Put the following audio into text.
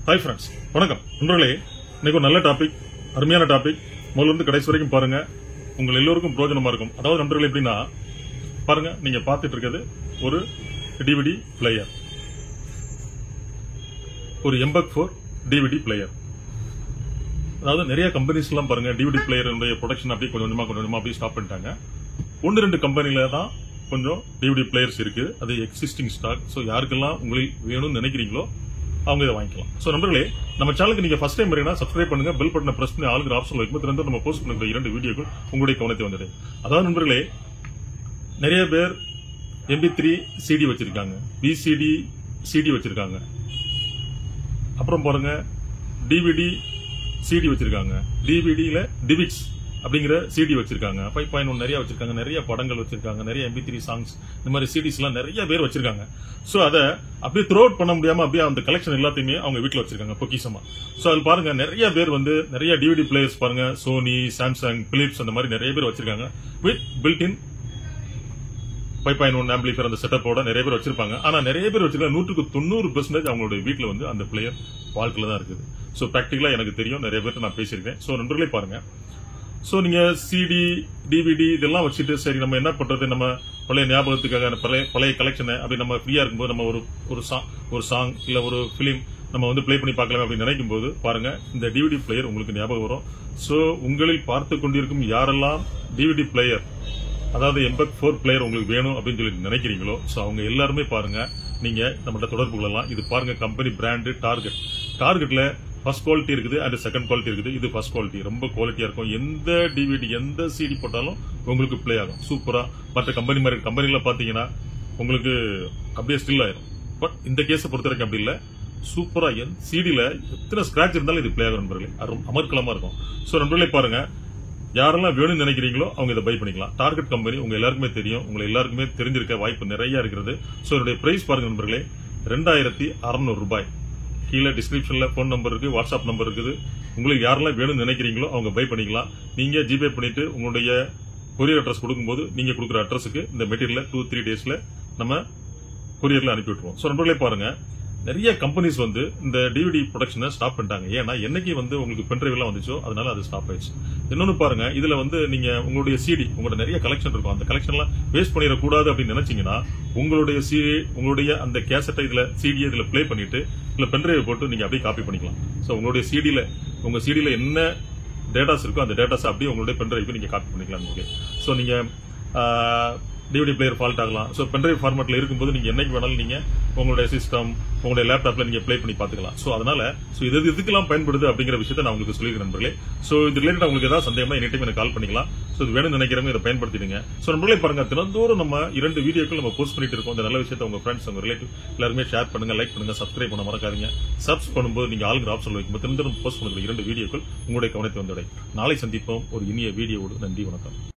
Hi friends, வணக்கம் நண்பர்களே. இன்னைக்கு ஒரு நல்ல டாபிக், அருமையான டாபிக். முதல்ல இருந்து கடைசி வரைக்கும் பாருங்க, உங்கள் எல்லோருக்கும் பிரயோஜனமா இருக்கும். அதாவது நண்பர்களே, எப்படின்னா பாருங்க, நீங்க பார்த்துட்டு இருக்கிறது ஒரு டிவிடி பிளேயர், ஒரு எம்பக்4 டிவிடி பிளேயர். அதாவது நிறைய கம்பெனிஸ் எல்லாம் பாருங்க, டிவிடி பிளேயர் ப்ரொடக்ஷன் அப்படியே கொஞ்சம் கொஞ்சமா அப்படியே ஸ்டாப் பண்ணிட்டாங்க. 1-2 கம்பெனில தான் கொஞ்சம் டிவிடி பிளேயர்ஸ் இருக்கு. அது எக்ஸிஸ்டிங் ஸ்டாக். ஸோ யாருக்கெல்லாம் உங்களுக்கு வேணும்னு நினைக்கிறீங்களோ அவங்க இதை வாங்கிக்கலாம். சோ நண்பர்களே, நம்ம சேனலுக்கு நீங்க ஃபர்ஸ்ட் டைம் வரீங்கன்னா சப்ஸ்கிரைப் பண்ணுங்க, பெல் பட்டனை பிரஸ் பண்ணி ஆளுங்கிற ஆப்ஷன் வைக்கும். திறந்து நம்ம போஸ்ட் பண்ணுற 2 வீடியோக்கள் உங்களுடைய கவனத்தை வந்தது. அதாவது நண்பர்களே, நிறைய பேர் MP3 CD வச்சிருக்காங்க, VCD CD வச்சிருக்காங்க, அப்புறம் பாருங்க DVD CD வச்சிருக்காங்க, DVDல டிவிக்ஸ் அப்படிங்கிற CD வச்சிருக்காங்க, 5.1 நிறைய வச்சிருக்காங்க, நிறைய படங்கள் வச்சிருக்காங்க, நிறைய MP3 சாங்ஸ், இந்த மாதிரி CDs எல்லாம் நிறைய பேர் வச்சிருக்காங்க. சோ அத அப்படியே த்ரோ அவுட் பண்ண முடியாம அப்படியே அந்த கலெக்ஷன் எல்லாத்தையுமே அவங்க வீட்டுல வச்சிருக்காங்க பொக்கிஷமா. சோ அது பாருங்க, நிறைய பேர் நிறைய DVD பிளேயர்ஸ் பாருங்க, சோனி, சாம்சங், பிலிப்ஸ் அந்த மாதிரி நிறைய பேர் வச்சிருக்காங்க. வித் பில்ட்-இன் 5.1 ஆம்பிளிஃபையர் அந்த செட்டப்போட நிறைய பேர் வச்சிருப்பாங்க. ஆனா நிறைய பேர் வச்சிருக்காங்க 100% அவங்களுடைய வீட்டுல அந்த பிளேயர் வாழ்க்கையில தான் இருக்குது. சோ பிராக்டிகலா எனக்கு தெரியும், நிறைய பேர்ட்ட நான் பேசியிருக்கேன். சோ நண்பர்களே பாருங்க, சோ நீங்க CD, DVD இதெல்லாம் வச்சுட்டு சரி நம்ம என்ன பண்றது, நம்ம பழைய ஞாபகத்துக்காக பழைய கலெக்ஷனை அப்படி நம்ம ஃப்ரீயா இருக்கும்போது நம்ம ஒரு சாங் இல்ல ஒரு பிலிம் நம்ம பிளே பண்ணி பார்க்கலாம் அப்படின்னு நினைக்கும் போது பாருங்க, இந்த DVD பிளேயர் உங்களுக்கு ஞாபகம் வரும். சோ உங்களில் பார்த்து கொண்டிருக்கும் யாரெல்லாம் DVD பிளேயர், அதாவது எம்பக்4 பிளேயர் உங்களுக்கு வேணும் அப்படின்னு சொல்லி நினைக்கிறீங்களோ, சோ அவங்க எல்லாருமே பாருங்க, நீங்க நம்மகிட்ட தொடர்பு கொள்ளலாம். இது பாருங்க, கம்பெனி பிராண்ட் டார்கெட்ல ஃபர்ஸ்ட் குவாலிட்டி இருக்குது அண்ட் செகண்ட் குவாலிட்டி இருக்குது. இது ஃபர்ஸ்ட் குவாலிட்டி, ரொம்ப குவாலிட்டியா இருக்கும். எந்த DVD எந்த CD போட்டாலும் உங்களுக்கு பிளே ஆகும் சூப்பரா. மற்ற கம்பெனி மாதிரி கம்பெனில பாத்தீங்கன்னா உங்களுக்கு அப்படியே ஸ்டில் ஆயிரும். பட் இந்த கேஸை பொறுத்த வரைக்கும் அப்படி இல்ல, சூப்பரா CDல எத்தனை ஸ்கிராட்ச் இருந்தாலும் இது பிளே ஆகும் நண்பர்களே, அமர்க்கலமா இருக்கும். சோ நண்பர்களே பாருங்க, யாரெல்லாம் வேணும்னு நினைக்கிறீங்களோ அவங்க இதை பை பண்ணிக்கலாம். டார்கெட் கம்பெனி உங்க எல்லாருக்குமே தெரியும், உங்க எல்லாருக்குமே தெரிஞ்சிருக்க வாய்ப்பு நிறைய இருக்கிறது. சோ இதோட பிரைஸ் பாருங்க நண்பர்களே, 2600 ரூபாய். கீழே டிஸ்கிரிப்ஷன்ல போன் நம்பர் இருக்கு, வாட்ஸ்அப் நம்பர் இருக்குது. உங்களுக்கு யாரெல்லாம் வேணும்னு நினைக்கிறீங்களோ அவங்க பை பண்ணிக்கலாம். நீங்க ஜிபே பண்ணிட்டு உங்களுடைய கொரியர் அட்ரஸ் கொடுக்கும்போது நீங்க கொடுக்குற அட்ரஸுக்கு இந்த மெட்டீரியல 2-3 டேஸ்ல நம்ம கொரியர்ல அனுப்பி விட்டுருவோம். சோ நண்பர்களே பாருங்க, நிறைய கம்பெனிஸ் இந்த டிவிடி ப்ரொடக்ஷனை ஸ்டாப் பண்ணிட்டாங்க. ஏன்னா என்னைக்கு உங்களுக்கு பென்ட்ரைவ் எல்லாம் வந்துச்சோ அதனால அது ஸ்டாப் ஆயிடுச்சு. இன்னொன்னு பாருங்க, இதுல நீங்க உங்களுடைய CD, உங்களோட நிறைய கலெக்ஷன் இருக்கும், அந்த கலெக்ஷன் எல்லாம் வேஸ்ட் பண்ணிடக்கூடாது அப்படின்னு நினைச்சீங்கன்னா உங்களுடைய உங்களுடைய அந்த கேசட்டை CD இதுல பிளே பண்ணிட்டு இல்ல பென்ட்ரைவ் போட்டு நீங்க அப்படியே காப்பி பண்ணிக்கலாம். சோ உங்களுடைய உங்க CDல என்ன டேட்டாஸ் இருக்கோ அந்த டேட்டாஸ் அப்படியே உங்களுடைய பென்ட்ரைவ் நீங்க காப்பி பண்ணிக்கலாம். சோ நீங்க டிவிடி பிளேயர் ஃபால்ட் ஆகலாம். சோ பென்ட்ரைவ் ஃபார்மேட்ல இருக்கும்போது நீங்க என்னைக்கு வேணாலும் நீங்க உங்களுடைய சிஸ்டம், உங்களுடைய லேப்டாப்ல நீங்க பிளே பண்ணி பாத்துக்கலாம். சோ அதனால இது இதுக்கெல்லாம் பயன்படுது அப்படிங்கிற விஷயத்தை நான் உங்களுக்கு சொல்லியிருக்கேன் நண்பர்களே. சோ இது ரிலேட்டட் உங்களுக்கு ஏதாவது சந்தேகம்னா எனி டைம் எனக்கு கால் பண்ணிக்கலாம். சோ இது வேணும்னு நினைக்கிறவங்க இதை பயன்படுத்திடுங்க. சோ நண்பர்களே பாருங்க, தினந்தோறும் நம்ம 2 வீடியோக்கள் நம்ம போஸ்ட் பண்ணிட்டு இருக்கோம். இந்த நல்ல விஷயத்தை உங்க ஃப்ரெண்ட்ஸ், உங்க ரிலேட்டிவ் எல்லாருமே ஷேர் பண்ணுங்க, லைக் பண்ணுங்க, சப்ஸ்கிரைப் பண்ண மறக்காதீங்க. சப்ஸ் பண்ணும்போது நீங்க ஆளுங்கிற ஆப்ஷன் வைக்கும்போது தினந்தோறும் போஸ்ட் பண்ணுற 2 வீடியோக்கள் உங்களுடைய கவனத்தை வந்தடை. நாளை சந்திப்போம் ஒரு இனிய வீடியோவோடு. நன்றி, வணக்கம்.